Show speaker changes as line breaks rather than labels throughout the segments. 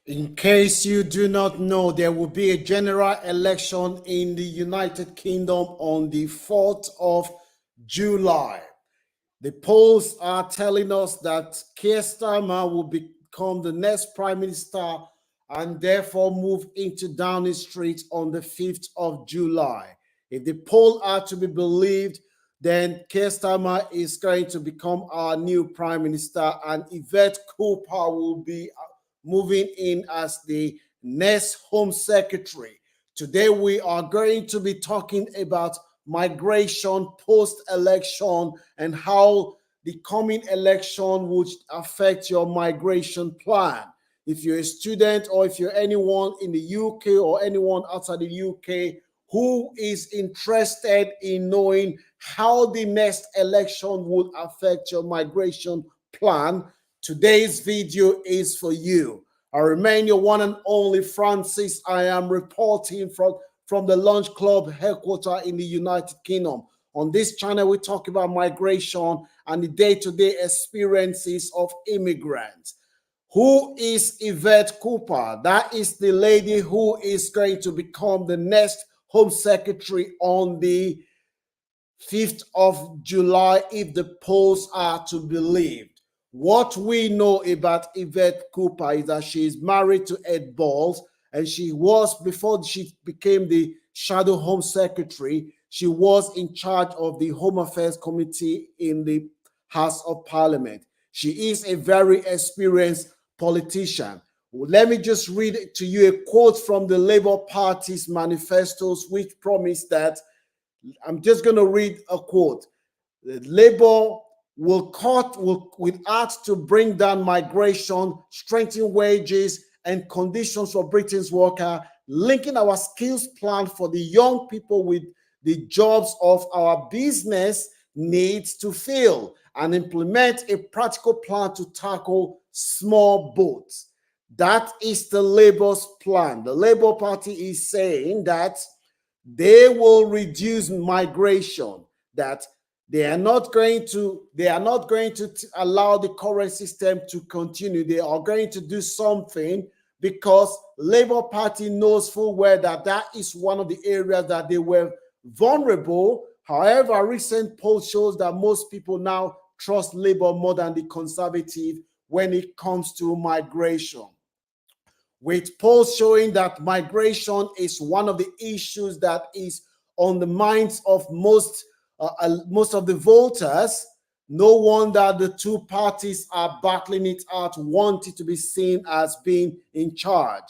In case you do not know, there will be a general election in the United Kingdom on the 4th of July. The polls are telling us that Keir Starmer will become the next prime minister and therefore move into Downing Street on the 5th of July. If the poll are to be believed, then Keir Starmer is going to become our new prime minister, and Yvette Cooper will be moving in as the next Home Secretary. Today, we are going to be talking about migration post-election and how the coming election would affect your migration plan. If you're a student or if you're anyone in the UK or anyone outside the UK who is interested in knowing how the next election would affect your migration plan, today's video is for you. I remain your one and only Francis. I am reporting from the Lunch Club headquarters in the United Kingdom. On this channel, we talk about migration and the day-to-day experiences of immigrants. Who is Yvette Cooper? That is the lady who is going to become the next Home Secretary on the 5th of July, if the polls are to be believed. What we know about Yvette Cooper is that she is married to Ed Balls, and she was, before she became the Shadow Home Secretary, she was in charge of the Home Affairs Committee in the House of Parliament. She is a very experienced politician. Let me just read to you a quote from the Labour Party's manifestos, which promised that, I'm just going to read a quote. Labour will act to bring down migration, strengthen wages and conditions for Britain's worker, linking our skills plan for the young people with the jobs of our business needs to fill, and implement a practical plan to tackle small boats. That is the Labour's plan. The Labour Party is saying that they will reduce migration, that they are not going to allow the current system to continue. They are going to do something, because Labour Party knows full well that that is one of the areas that they were vulnerable. However, recent poll shows that most people now trust Labour more than the Conservative when it comes to migration, with polls showing that migration is one of the issues that is on the minds of most of the voters. No wonder the two parties are battling it out, wanting to be seen as being in charge.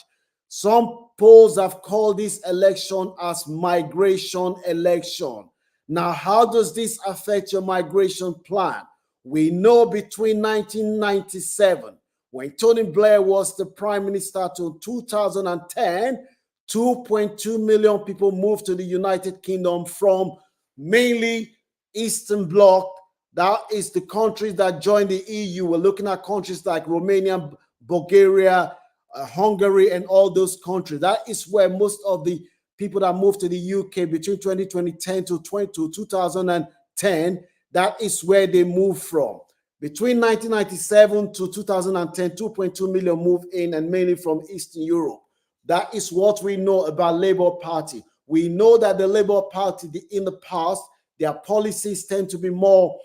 Some polls have called this election as migration election. Now, how does this affect your migration plan? We know between 1997, when Tony Blair was the prime minister, to 2010, 2.2 million people moved to the United Kingdom from mainly Eastern Bloc. That is the countries that joined the EU. We're looking at countries like Romania, Bulgaria, Hungary, and all those countries. That is where most of the people that moved to the UK between 2010 to 2010, that is where they moved from. Between 1997 to 2010, 2.2 million moved in, and mainly from Eastern Europe. That is what we know about Labour Party. We know that the Labour Party in the past, their policies tend to be more,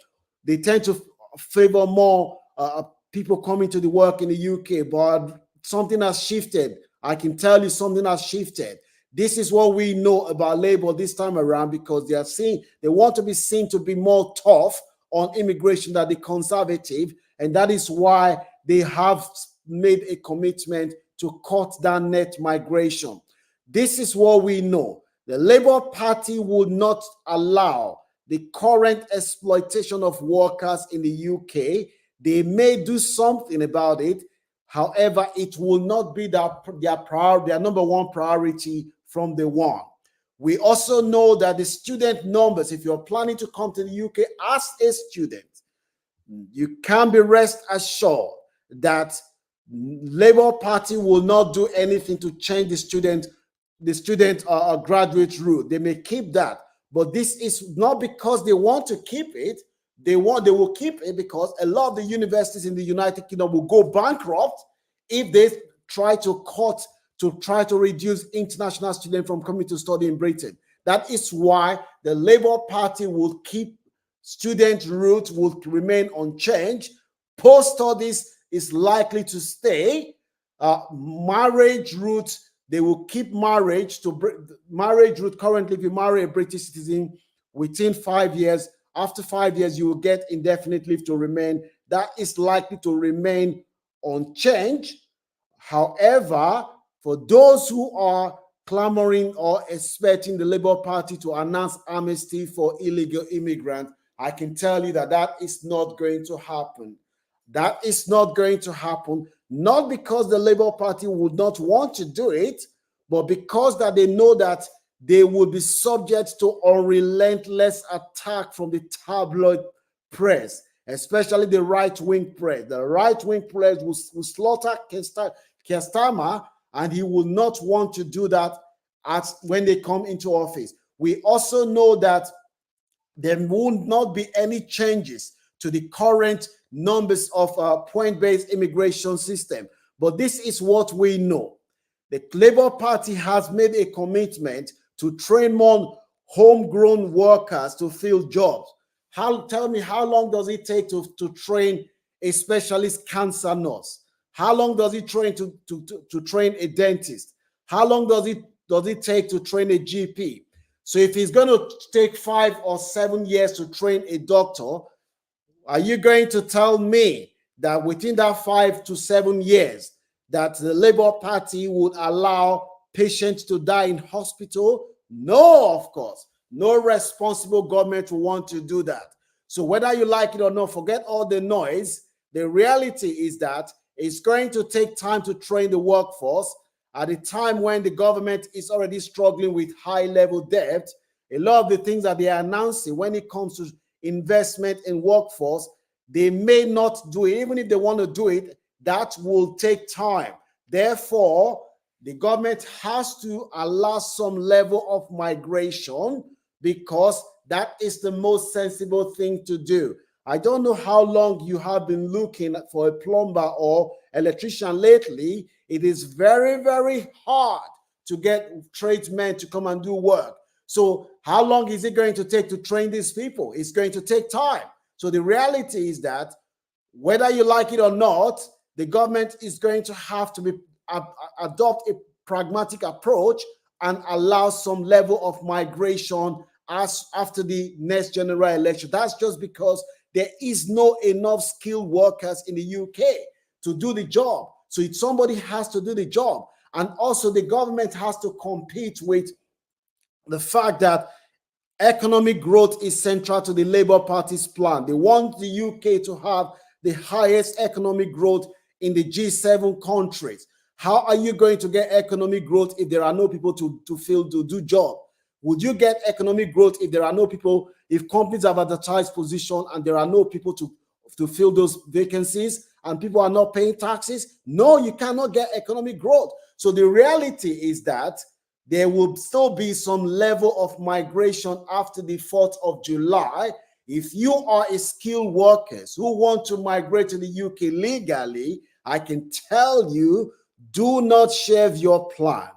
they tend to favor more people coming to the work in the UK, but something has shifted. I can tell you something has shifted. This is what we know about Labour this time around, because they want to be seen to be more tough on immigration than the Conservative, and that is why they have made a commitment to cut down net migration. This is what we know. The Labour Party would not allow the current exploitation of workers in the UK. They may do something about it. However, it will not be their number one priority from the one. We also know that the student numbers, if you're planning to come to the UK as a student, you can be rest assured that Labour Party will not do anything to change the student graduate route. They may keep that, but this is not because they want to keep it. They will keep it because a lot of the universities in the United Kingdom will go bankrupt if they try to reduce international students from coming to study in Britain. That is why the Labour Party will keep student route will remain unchanged. Post-studies is likely to stay. Marriage route, they will keep marriage route. Currently, if you marry a British citizen within 5 years, after 5 years, you will get indefinite leave to remain. That is likely to remain unchanged. However, for those who are clamoring or expecting the Labour Party to announce amnesty for illegal immigrants, I can tell you that that is not going to happen. That is not going to happen, not because the Labour Party would not want to do it, but because that they know that they will be subject to unrelentless attack from the tabloid press, especially the right-wing press. The right-wing press will slaughter Keir Starmer, and he will not want to do that when they come into office. We also know that there will not be any changes to the current numbers of point-based immigration system. But this is what we know. The Labour Party has made a commitment to train more homegrown workers to fill jobs. Tell me, how long does it take to train a specialist cancer nurse? How long does it train to train a dentist? How long does it take to train a GP? So if it's going to take 5 or 7 years to train a doctor, are you going to tell me that within that 5 to 7 years that the Labour Party would allow patients to die in hospital? No, of course. No responsible government will want to do that. So whether you like it or not, forget all the noise. The reality is that it's going to take time to train the workforce at a time when the government is already struggling with high-level debt. A lot of the things that they are announcing when it comes to investment in workforce, they may not do it. Even if they want to do it, that will take time. Therefore, the government has to allow some level of migration because that is the most sensible thing to do. I don't know how long you have been looking for a plumber or electrician lately. It is very, very hard to get tradesmen to come and do work. So how long is it going to take to train these people? It's going to take time. So the reality is that whether you like it or not, the government is going to have to adopt a pragmatic approach and allow some level of migration after the next general election. That's just because there is no enough skilled workers in the UK to do the job. So somebody has to do the job. And also the government has to compete with the fact that economic growth is central to the Labour Party's plan. They want the UK to have the highest economic growth in the G7 countries. How are you going to get economic growth if there are no people to do job? Would you get economic growth if there are no people, if companies have advertised position and there are no people to fill those vacancies and people are not paying taxes? No, you cannot get economic growth. So the reality is that there will still be some level of migration after the 4th of July. If you are a skilled worker who want to migrate to the UK legally, I can tell you, do not shave your plan.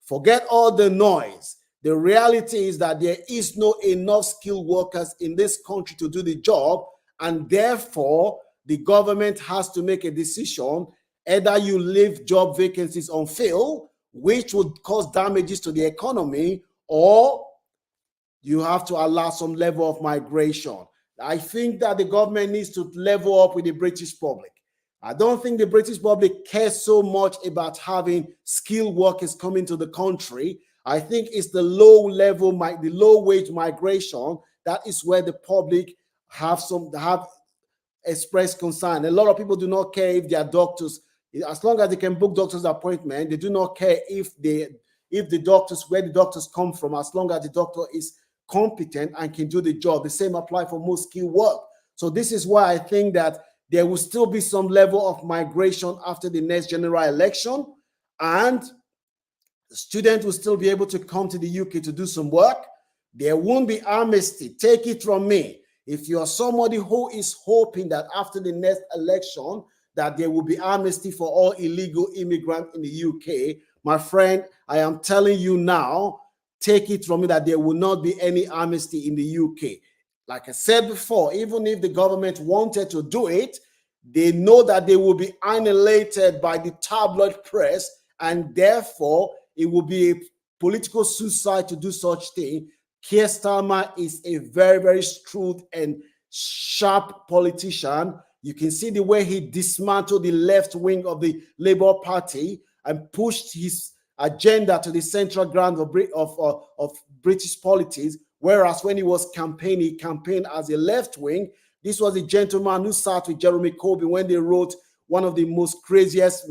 Forget all the noise. The reality is that there is no enough skilled workers in this country to do the job, and therefore the government has to make a decision. Either you leave job vacancies unfilled, which would cause damages to the economy, or you have to allow some level of migration. I think that the government needs to level up with the British public. I don't think the British public cares so much about having skilled workers coming to the country. I think it's the the low wage migration that is where the public have expressed concern. A lot of people do not care if they are doctors. As long as they can book doctor's appointment, they do not care if where the doctors come from, as long as the doctor is competent and can do the job. The same apply for most skilled work. So this is why I think that there will still be some level of migration after the next general election, and the student will still be able to come to the UK to do some work. There won't be amnesty. Take it from me. If you're somebody who is hoping that after the next election, that there will be amnesty for all illegal immigrants in the UK, my friend, I am telling you now, take it from me that there will not be any amnesty in the UK. Like I said before, even if the government wanted to do it, they know that they will be annihilated by the tabloid press, and therefore it will be a political suicide to do such thing. Keir Starmer is a very, very shrewd and sharp politician. You can see the way he dismantled the left wing of the Labour Party and pushed his agenda to the central ground of British politics. Whereas when he was campaigning, he campaigned as a left wing. This was a gentleman who sat with Jeremy Corbyn when they wrote one of the most craziest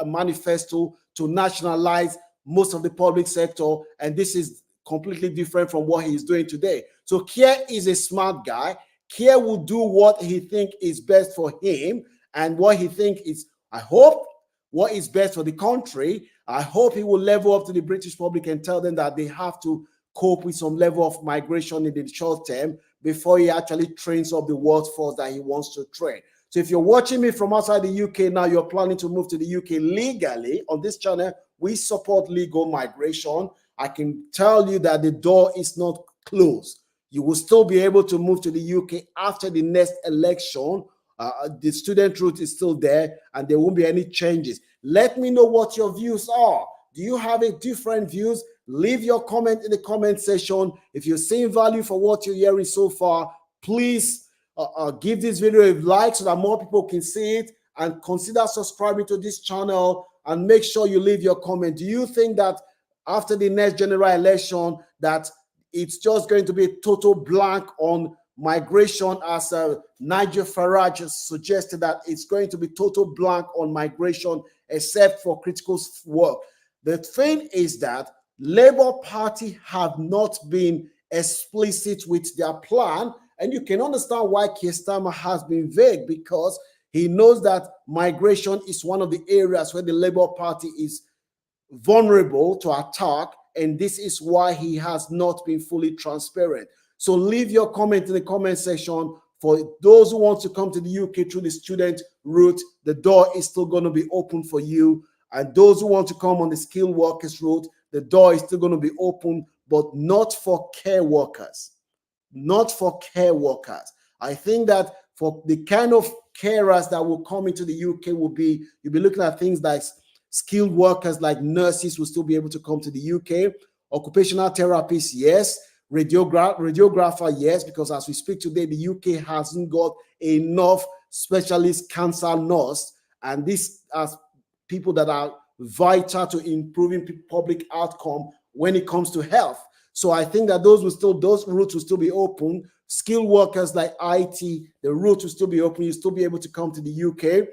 manifesto to nationalize most of the public sector. And this is completely different from what he's doing today. So Keir is a smart guy. Keir will do what he thinks is best for him and what he thinks is, I hope, what is best for the country. I hope he will level up to the British public and tell them that they have to cope with some level of migration in the short term before he actually trains up the workforce that he wants to train. So if you're watching me from outside the UK now, you're planning to move to the UK legally, on this channel, we support legal migration. I can tell you that the door is not closed. You will still be able to move to the UK after the next election. The student route is still there and there won't be any changes. Let me know what your views are. Do you have a different views? Leave your comment in the comment section. If you're seeing value for what you're hearing so far, please give this video a like so that more people can see it, and consider subscribing to this channel and make sure you leave your comment. Do you think that after the next general election that it's just going to be a total blank on migration, as Nigel Farage has suggested that it's going to be total blank on migration except for critical work? The thing is that Labour Party have not been explicit with their plan, and you can understand why Keir Starmer has been vague, because he knows that migration is one of the areas where the Labour Party is vulnerable to attack, and this is why he has not been fully transparent. So leave your comment in the comment section. For those who want to come to the UK through the student route, the door is still going to be open for you. And those who want to come on the skilled workers route, the door is still going to be open, but not for care workers. Not for care workers. I think that for the kind of carers that will come into the UK will be, you'll be looking at things like skilled workers, like nurses will still be able to come to the UK. Occupational therapists, yes. Radiographer, yes, because as we speak today, the UK hasn't got enough specialist cancer nurse, and these are people that are vital to improving public outcome when it comes to health. So I think that those routes will still be open. Skilled workers like IT, the route will still be open. You'll still be able to come to the UK.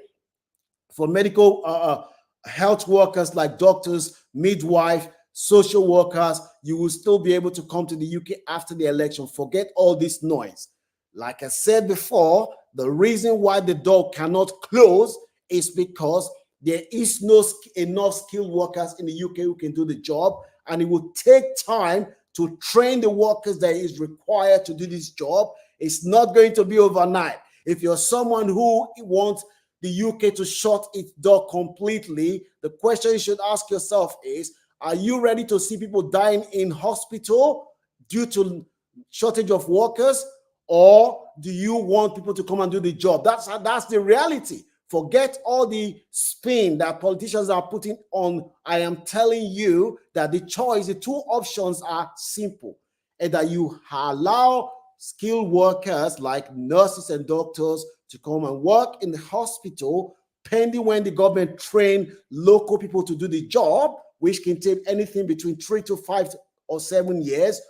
For medical health workers like doctors, midwife, social workers, you will still be able to come to the UK after the election. Forget all this noise. Like I said before, the reason why the door cannot close is because there is no enough skilled workers in the UK who can do the job, and it will take time to train the workers that is required to do this job. It's not going to be overnight. If you're someone who wants the UK to shut its door completely, the question you should ask yourself is, are you ready to see people dying in hospital due to shortage of workers, or do you want people to come and do the job? That's the reality. Forget all the spin that politicians are putting on. I am telling you that the two options are simple. Either you allow skilled workers like nurses and doctors to come and work in the hospital, pending when the government train local people to do the job, which can take anything between 3 to 5 or 7 years,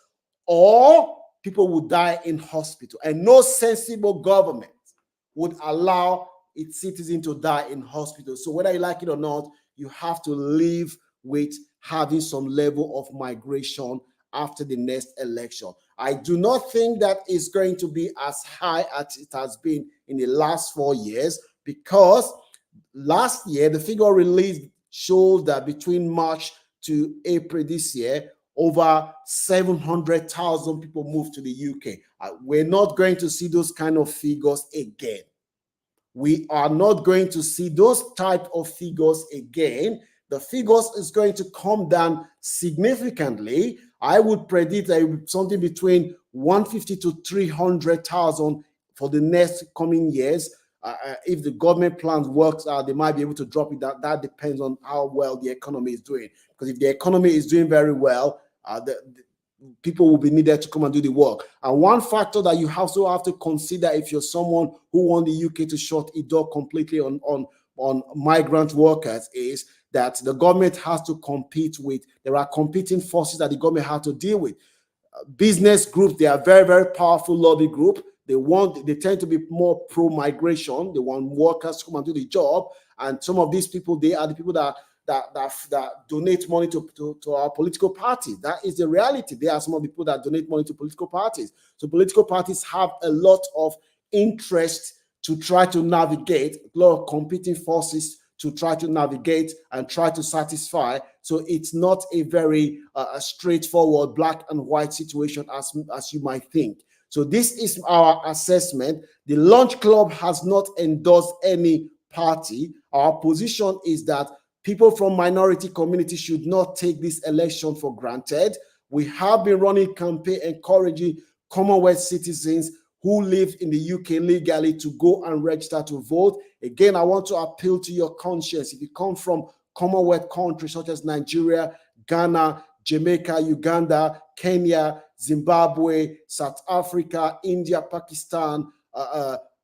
or people will die in hospital. And no sensible government would allow its citizens to die in hospital. So whether you like it or not, you have to live with having some level of migration after the next election. I do not think that is going to be as high as it has been in the last 4 years, because last year, the figure released shows that between March to April this year, over 700,000 people moved to the UK. We're not going to see those kind of figures again. We are not going to see those type of figures again. The figures is going to come down significantly. I would predict something between 150 to 300,000 for the next coming years. If the government plans works out, they might be able to drop it. That depends on how well the economy is doing. Because if the economy is doing very well, the people will be needed to come and do the work. And one factor that you also have to consider if you're someone who want the UK to shut its door completely on migrant workers is that the government has to compete with, there are competing forces that the government has to deal with. Business groups, they are very, very powerful lobby group. They tend to be more pro-migration. They want workers to come and do the job. And some of these people, they are the people that donate money to our political parties. That is the reality. They are some of the people that donate money to political parties. So political parties have a lot of interest to try to navigate, a lot of competing forces to try to navigate and try to satisfy. So it's not a very straightforward black and white situation as you might think. So this is our assessment. The Launch Club has not endorsed any party. Our position is that people from minority communities should not take this election for granted. We have been running campaign encouraging Commonwealth citizens who live in the UK legally to go and register to vote. Again, I want to appeal to your conscience. If you come from Commonwealth countries such as Nigeria, Ghana, Jamaica, Uganda, Kenya, Zimbabwe, South Africa, India, Pakistan,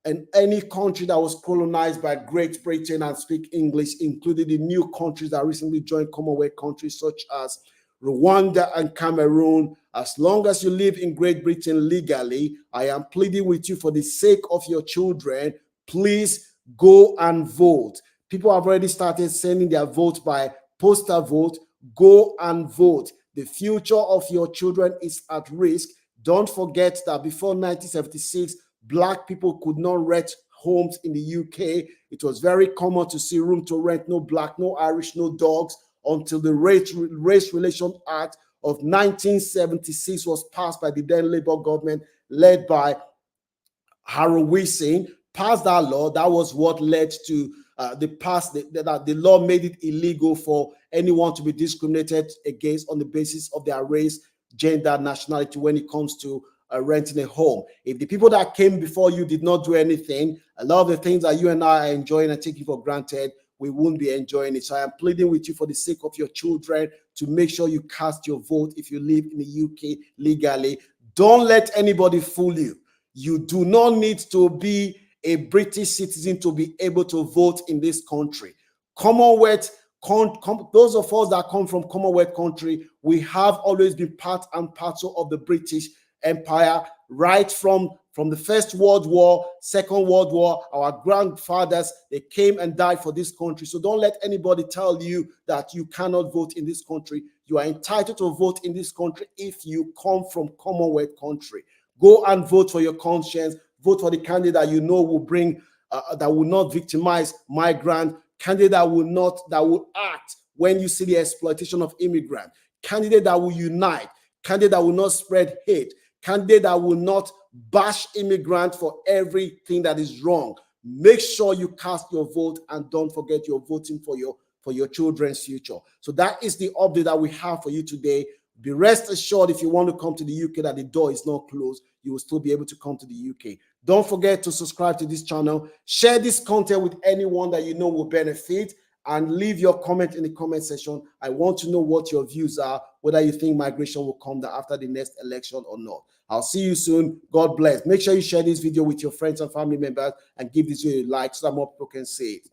and any country that was colonized by Great Britain and speak English, including the new countries that recently joined Commonwealth countries such as Rwanda and Cameroon. As long as you live in Great Britain legally, I am pleading with you for the sake of your children, please go and vote. People have already started sending their vote by postal vote. Go and vote. The future of your children is at risk. Don't forget that before 1976, Black people could not rent homes in the UK. It was very common to see room to rent, no Black, no Irish, no dogs, until the Race Relations Act of 1976 was passed by the then Labour government led by Harold Wilson, passed that law. That was what led to the law made it illegal for anyone to be discriminated against on the basis of their race, gender, nationality when it comes to renting a home. If the people that came before you did not do anything, a lot of the things that you and I are enjoying and taking for granted, we won't be enjoying it. So I am pleading with you for the sake of your children to make sure you cast your vote if you live in the UK legally. Don't let anybody fool you. You do not need to be a British citizen to be able to vote in this country. Commonwealth, those of us that come from Commonwealth country, we have always been part and parcel of the British Empire, right from the First World War, Second World War. Our grandfathers, they came and died for this country. So don't let anybody tell you that you cannot vote in this country. You are entitled to vote in this country if you come from Commonwealth country. Go and vote for your conscience. Vote for the candidate that you know will bring, that will not victimize migrant, candidate that will act when you see the exploitation of immigrants, candidate that will unite, candidate that will not spread hate, candidate that will not bash immigrants for everything that is wrong. Make sure you cast your vote and don't forget you're voting for your children's future. So that is the update that we have for you today. Be rest assured, if you want to come to the UK, that the door is not closed. You will still be able to come to the UK. Don't forget to subscribe to this channel. Share this content with anyone that you know will benefit, and leave your comment in the comment section. I want to know what your views are, whether you think migration will come down after the next election or not. I'll see you soon. God bless. Make sure you share this video with your friends and family members and give this video a like so that more people can see it.